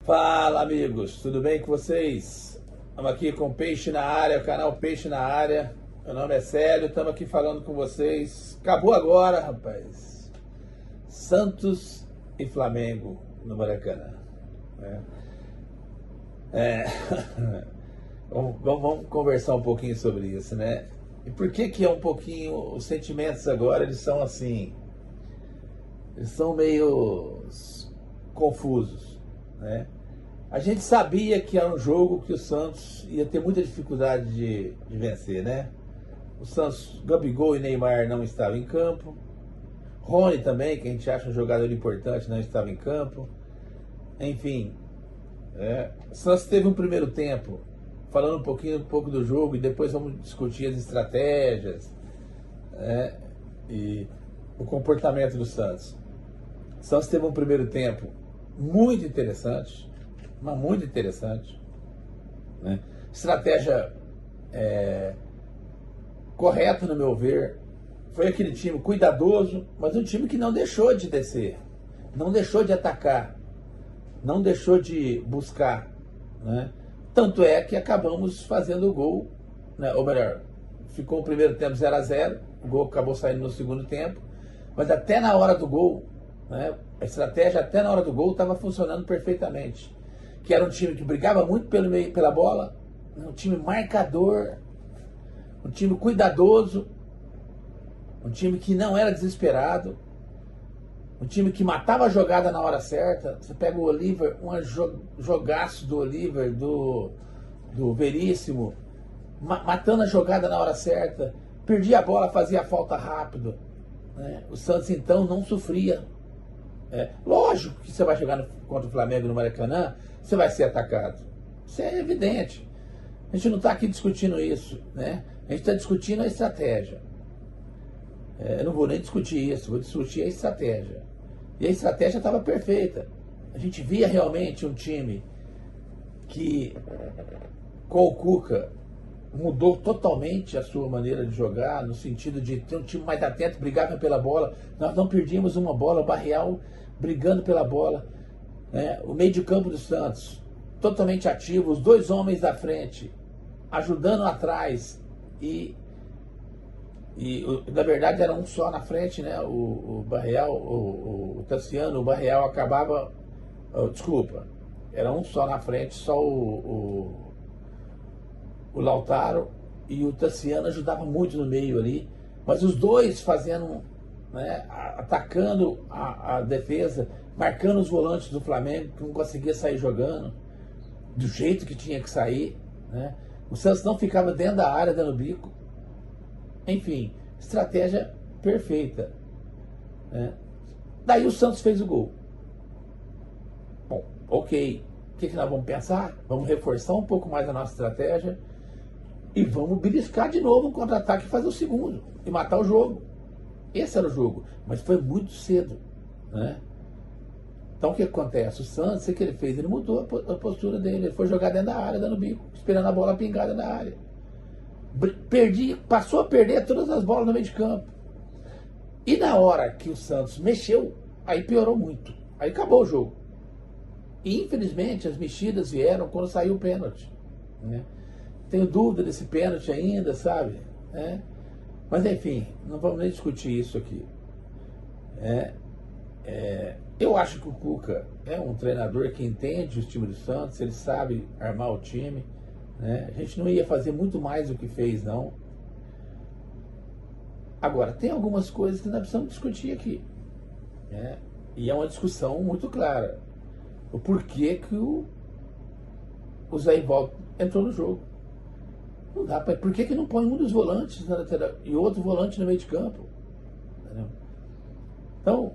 Fala, amigos, tudo bem com vocês? Estamos aqui com Peixe na área, o canal Peixe na área. Meu nome é Célio, estamos aqui falando com vocês. Acabou agora, rapaz. Santos e Flamengo no Maracanã. É. Vamos conversar um pouquinho sobre isso, né? E por que é um pouquinho, os sentimentos agora, eles são assim, eles são meio confusos, né? A gente sabia que era um jogo que o Santos ia ter muita dificuldade de vencer, né? O Santos, Gabigol e Neymar não estavam em campo. Rony também, que a gente acha um jogador importante, não estava em campo. Enfim, o Santos teve um primeiro tempo, falando um pouco do jogo, e depois vamos discutir as estratégias, e o comportamento do Santos. O Santos teve um primeiro tempo muito interessante, mas muito interessante, né? Estratégia correta, no meu ver. Foi aquele time cuidadoso, mas um time que não deixou de descer, não deixou de atacar, não deixou de buscar, né? Tanto é que acabamos fazendo o gol, né? Ou melhor, ficou o primeiro tempo 0-0, o gol acabou saindo no segundo tempo, mas até na hora do gol, né, a estratégia até na hora do gol estava funcionando perfeitamente. Que era um time que brigava muito pelo meio, pela bola, um time marcador, um time cuidadoso, um time que não era desesperado, um time que matava a jogada na hora certa. Você pega o Oliver, um jogaço do Oliver, do Veríssimo, matando a jogada na hora certa, perdia a bola, fazia a falta rápido, né? O Santos então não sofria. Lógico que você vai chegar contra o Flamengo no Maracanã, você vai ser atacado. Isso é evidente. A gente não está aqui discutindo isso, né? A gente está discutindo a estratégia. Eu não vou nem discutir isso, vou discutir a estratégia. E a estratégia estava perfeita. A gente via realmente um time que, com o Cuca, mudou totalmente a sua maneira de jogar, no sentido de ter um time mais atento, brigava pela bola. Nós não perdíamos uma bola, o Barreal brigando pela bola, né? O meio de campo do Santos totalmente ativo, os dois homens da frente ajudando atrás, e na verdade era um só na frente, né? O Barreal, o Tassiano, o Barreal acabava, desculpa, era um só na frente, só o Lautaro e o Tassiano ajudava muito no meio ali, mas os dois fazendo, né, atacando a defesa, marcando os volantes do Flamengo, que não conseguia sair jogando do jeito que tinha que sair, né? O Santos não ficava dentro da área dando bico. Enfim, estratégia perfeita, né? Daí o Santos fez o gol. Bom, ok, o que nós vamos pensar? Vamos reforçar um pouco mais a nossa estratégia e vamos beliscar de novo um contra-ataque e fazer o segundo e matar o jogo. Esse era o jogo, mas foi muito cedo, né? Então o que acontece? O Santos, o que ele fez? Ele mudou a postura dele, ele foi jogar dentro da área, dando bico, esperando a bola pingada na área. Passou a perder todas as bolas no meio de campo. E na hora que o Santos mexeu, aí piorou muito. Aí acabou o jogo. E infelizmente as mexidas vieram quando saiu o pênalti, né? Tenho dúvida desse pênalti ainda, sabe? Mas enfim, não vamos nem discutir isso aqui. Eu acho que o Cuca é um treinador que entende o time do Santos, ele sabe armar o time, né? A gente não ia fazer muito mais do que fez, não. Agora, tem algumas coisas que nós precisamos discutir aqui, né? E é uma discussão muito clara. O porquê que o Zé Ivaldo entrou no jogo. Não dá pra, por que não põe um dos volantes na lateral e outro volante no meio de campo? Entendeu? Então,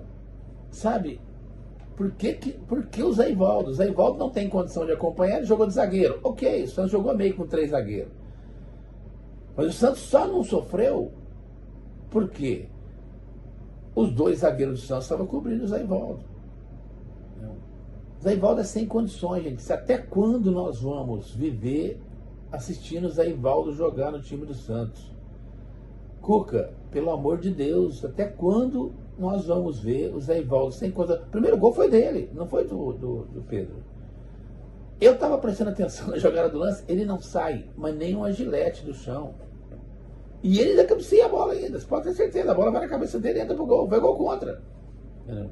sabe, por que o Zé Ivaldo? O Zé Ivaldo não tem condição de acompanhar, ele jogou de zagueiro. Ok, o Santos jogou meio com 3 zagueiros. Mas o Santos só não sofreu porque os 2 zagueiros do Santos estavam cobrindo o Zé Ivaldo. O Zé Ivaldo é sem condições, gente. Até quando nós vamos viver assistindo o Zé Ivaldo jogar no time do Santos? Cuca, pelo amor de Deus, até quando nós vamos ver o Zé Ivaldo sem coisa? O primeiro gol foi dele, não foi do Pedro. Eu estava prestando atenção na jogada do lance, ele não sai, mas nem uma gilete do chão. E ele ainda cabeceia a bola ainda, você pode ter certeza, a bola vai na cabeça dele e entra pro gol, vai gol contra. Entendeu?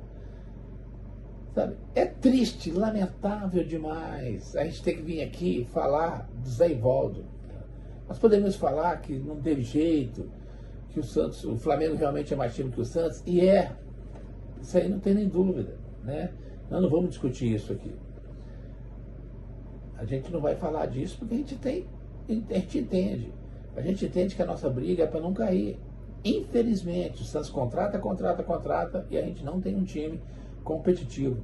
Sabe? É triste, lamentável demais a gente ter que vir aqui falar do Zé Ivaldo. Nós podemos falar que não teve jeito, que o Flamengo realmente é mais time que o Santos, e isso aí não tem nem dúvida, né? Nós não vamos discutir isso aqui. A gente não vai falar disso porque a gente entende. A gente entende que a nossa briga é para não cair. Infelizmente, o Santos contrata, e a gente não tem um time competitivo.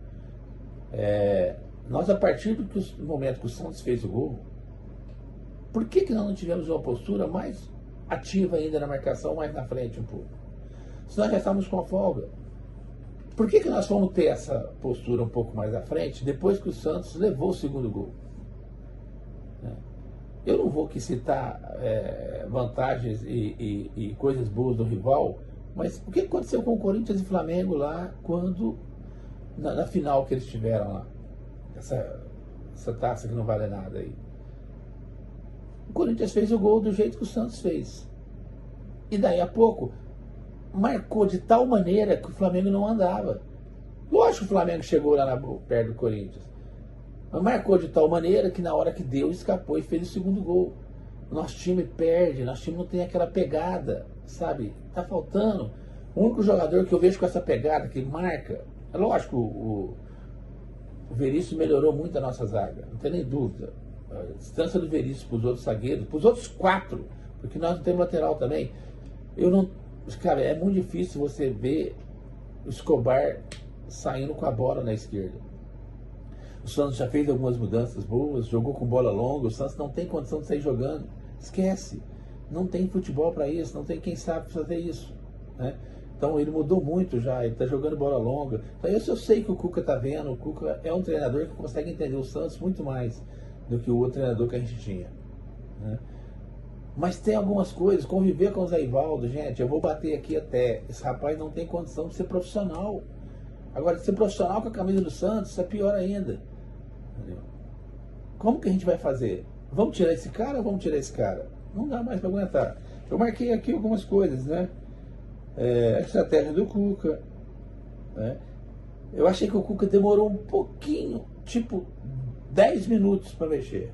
Nós, a partir do momento que o Santos fez o gol, por que nós não tivemos uma postura mais ativa ainda na marcação, mais na frente um pouco? Se nós já estávamos com a folga, por que nós fomos ter essa postura um pouco mais à frente depois que o Santos levou o segundo gol? Eu não vou aqui citar vantagens e coisas boas do rival, mas o que aconteceu com o Corinthians e Flamengo lá quando na final que eles tiveram lá? Essa taça que não vale nada aí. O Corinthians fez o gol do jeito que o Santos fez. E daí a pouco marcou de tal maneira que o Flamengo não andava. Lógico que o Flamengo chegou lá perto do Corinthians. Mas marcou de tal maneira que na hora que deu, escapou e fez o segundo gol. Nosso time perde, nosso time não tem aquela pegada, sabe? Tá faltando. O único jogador que eu vejo com essa pegada, que marca, é lógico, o Veríssimo melhorou muito a nossa zaga, não tem nem dúvida. A distância do Veríssimo para os outros zagueiros, para os outros 4, porque nós não temos lateral também. Cara, é muito difícil você ver o Escobar saindo com a bola na esquerda. O Santos já fez algumas mudanças boas, jogou com bola longa, o Santos não tem condição de sair jogando. Esquece. Não tem futebol para isso, não tem quem sabe fazer isso, né? Então ele mudou muito já, ele está jogando bola longa. Então isso eu sei que o Cuca está vendo, o Cuca é um treinador que consegue entender o Santos muito mais do que o outro treinador que a gente tinha, né? Mas tem algumas coisas, conviver com o Zé Ivaldo, gente, eu vou bater aqui até, esse rapaz não tem condição de ser profissional. Agora, de ser profissional com a camisa do Santos, é pior ainda. Entendeu? Como que a gente vai fazer? Vamos tirar esse cara ou vamos tirar esse cara? Não dá mais para aguentar. Eu marquei aqui algumas coisas, né? A estratégia do Cuca, né? Eu achei que o Cuca demorou um pouquinho, tipo 10 minutos para mexer.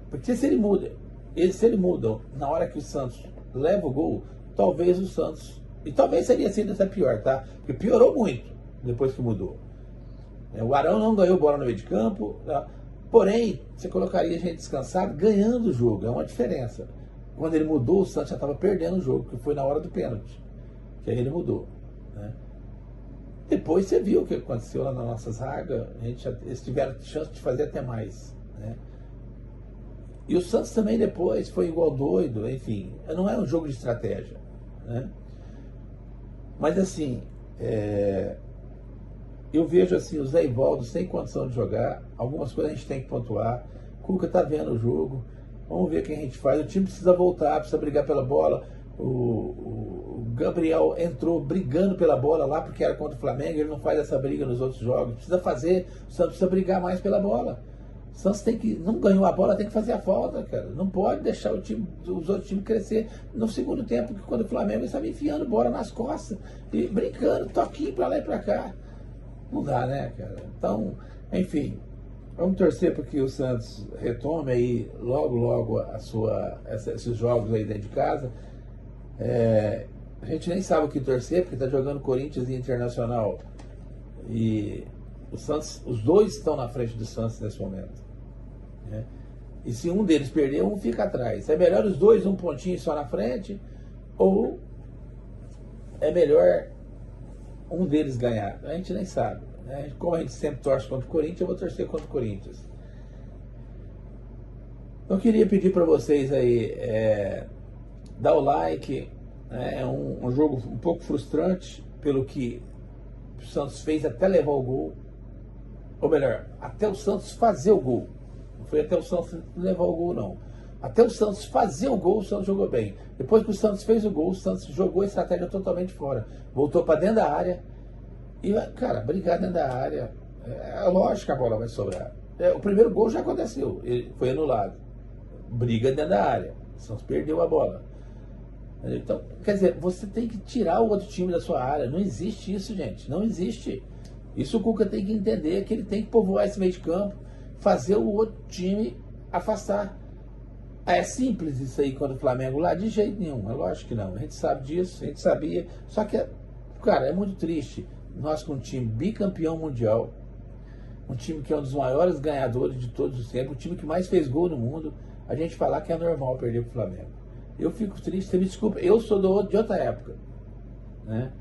Porque se ele muda na hora que o Santos leva o gol, talvez o Santos, e talvez seria sido até pior, tá? Porque piorou muito depois que mudou. O Arão não ganhou bola no meio de campo, tá? Porém, você colocaria a gente descansado ganhando o jogo, é uma diferença. Quando ele mudou, o Santos já estava perdendo o jogo, que foi na hora do pênalti, que aí ele mudou, né? Depois você viu o que aconteceu lá na nossa zaga, eles tiveram chance de fazer até mais, né? E o Santos também depois foi igual doido, enfim, não é um jogo de estratégia, né? Mas assim, eu vejo assim, o Zé Ivaldo sem condição de jogar, algumas coisas a gente tem que pontuar. O Cuca tá vendo o jogo, vamos ver o que a gente faz. O time precisa voltar, precisa brigar pela bola. O Gabriel entrou brigando pela bola lá porque era contra o Flamengo, ele não faz essa briga nos outros jogos. Precisa fazer, o Santos precisa brigar mais pela bola. O Santos tem que, não ganhou a bola, tem que fazer a falta, cara. Não pode deixar os outros times crescer no segundo tempo, que quando o Flamengo estava enfiando bola nas costas e brincando, toquinho pra lá e pra cá. Não dá, né, cara? Então, enfim, vamos torcer para que o Santos retome aí logo esses jogos aí dentro de casa. A gente nem sabe o que torcer, porque está jogando Corinthians e Internacional. E o Santos, os dois estão na frente do Santos nesse momento, né? E se um deles perder, um fica atrás. É melhor os dois, um pontinho só na frente, ou é melhor um deles ganhar? A gente nem sabe, né? Como a gente sempre torce contra o Corinthians, eu vou torcer contra o Corinthians. Eu queria pedir para vocês aí, dar o like, né? É um jogo um pouco frustrante pelo que o Santos fez até levar o gol, ou melhor, até o Santos fazer o gol. Não foi até o Santos levar o gol, não. Até o Santos fazer o gol, o Santos jogou bem. Depois que o Santos fez o gol, o Santos jogou a estratégia totalmente fora. Voltou para dentro da área e, cara, brigar dentro da área, é lógico que a bola vai sobrar. O primeiro gol já aconteceu, ele foi anulado. Briga dentro da área, o Santos perdeu a bola. Então, quer dizer, você tem que tirar o outro time da sua área. Não existe isso, gente. Não existe. Isso o Cuca tem que entender, que ele tem que povoar esse meio de campo, fazer o outro time afastar. É simples isso aí contra o Flamengo lá? De jeito nenhum. É lógico que não. A gente sabe disso, a gente sabia. Só que, cara, é muito triste. Nós com um time bicampeão mundial, um time que é um dos maiores ganhadores de todos os tempos, o time que mais fez gol no mundo, a gente falar que é normal perder pro Flamengo. Eu fico triste, você me desculpa, eu sou de outra época, né?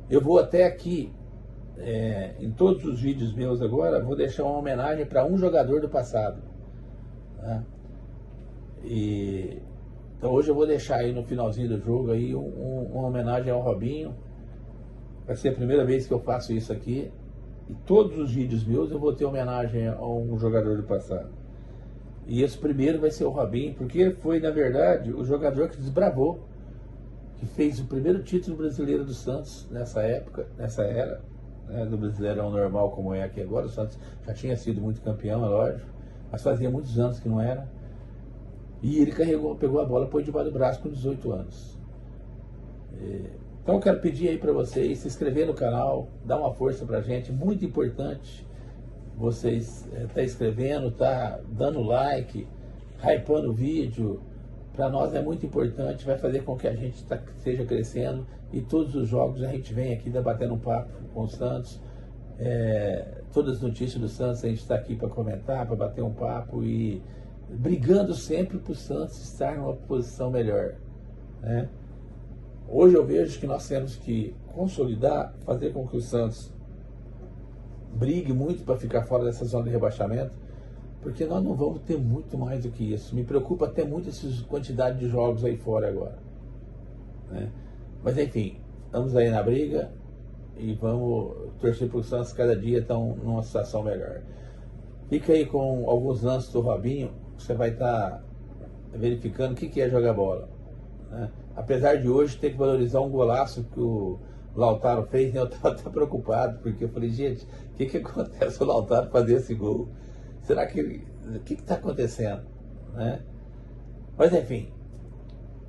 Eu vou até aqui, em todos os vídeos meus agora, vou deixar uma homenagem para um jogador do passado, né? Então hoje eu vou deixar aí no finalzinho do jogo aí uma homenagem ao Robinho. Vai ser a primeira vez que eu faço isso aqui. E todos os vídeos meus eu vou ter homenagem a um jogador do passado. E esse primeiro vai ser o Robinho, porque foi, na verdade, o jogador que desbravou, que fez o primeiro título brasileiro do Santos nessa época, nessa era, né, do Brasileirão normal como é aqui agora. O Santos já tinha sido muito campeão, é lógico, mas fazia muitos anos que não era. E ele pegou a bola e pôs debaixo do braço com 18 anos. Então eu quero pedir aí para vocês se inscrever no canal, dar uma força pra gente, muito importante vocês tá inscrevendo, tá dando like, hypando o vídeo. Para nós é muito importante, vai fazer com que a gente esteja crescendo, e todos os jogos a gente vem aqui debatendo um papo com o Santos. Todas as notícias do Santos a gente está aqui para comentar, para bater um papo e brigando sempre para o Santos estar numa posição melhor, né? Hoje eu vejo que nós temos que consolidar, fazer com que o Santos brigue muito para ficar fora dessa zona de rebaixamento, porque nós não vamos ter muito mais do que isso. Me preocupa até muito essa quantidade de jogos aí fora agora, né? Mas enfim, estamos aí na briga e vamos torcer para o Santos cada dia estar numa situação melhor. Fica aí com alguns lances do Robinho, você vai estar verificando o que é jogar bola, né? Apesar de hoje ter que valorizar um golaço que o Lautaro fez, né? Eu estava até preocupado, porque eu falei, gente, o que acontece o Lautaro fazer esse gol? Será que o que está acontecendo, né? Mas enfim,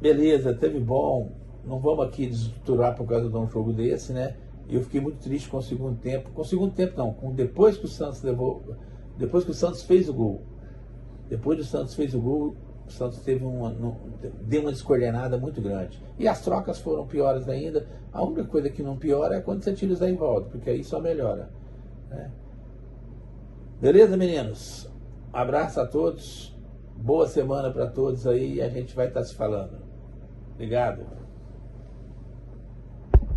beleza, teve bom. Não vamos aqui desestruturar por causa de um jogo desse, né? E eu fiquei muito triste com o segundo tempo. Com o segundo tempo não, depois que o Santos depois que o Santos fez o gol. Depois que o Santos fez o gol, o Santos deu uma descoordenada muito grande. E as trocas foram piores ainda. A única coisa que não piora é quando você tira o Zé Rivaldo, porque aí só melhora, né? Beleza, meninos? Abraço a todos. Boa semana para todos aí. A gente vai estar se falando. Obrigado.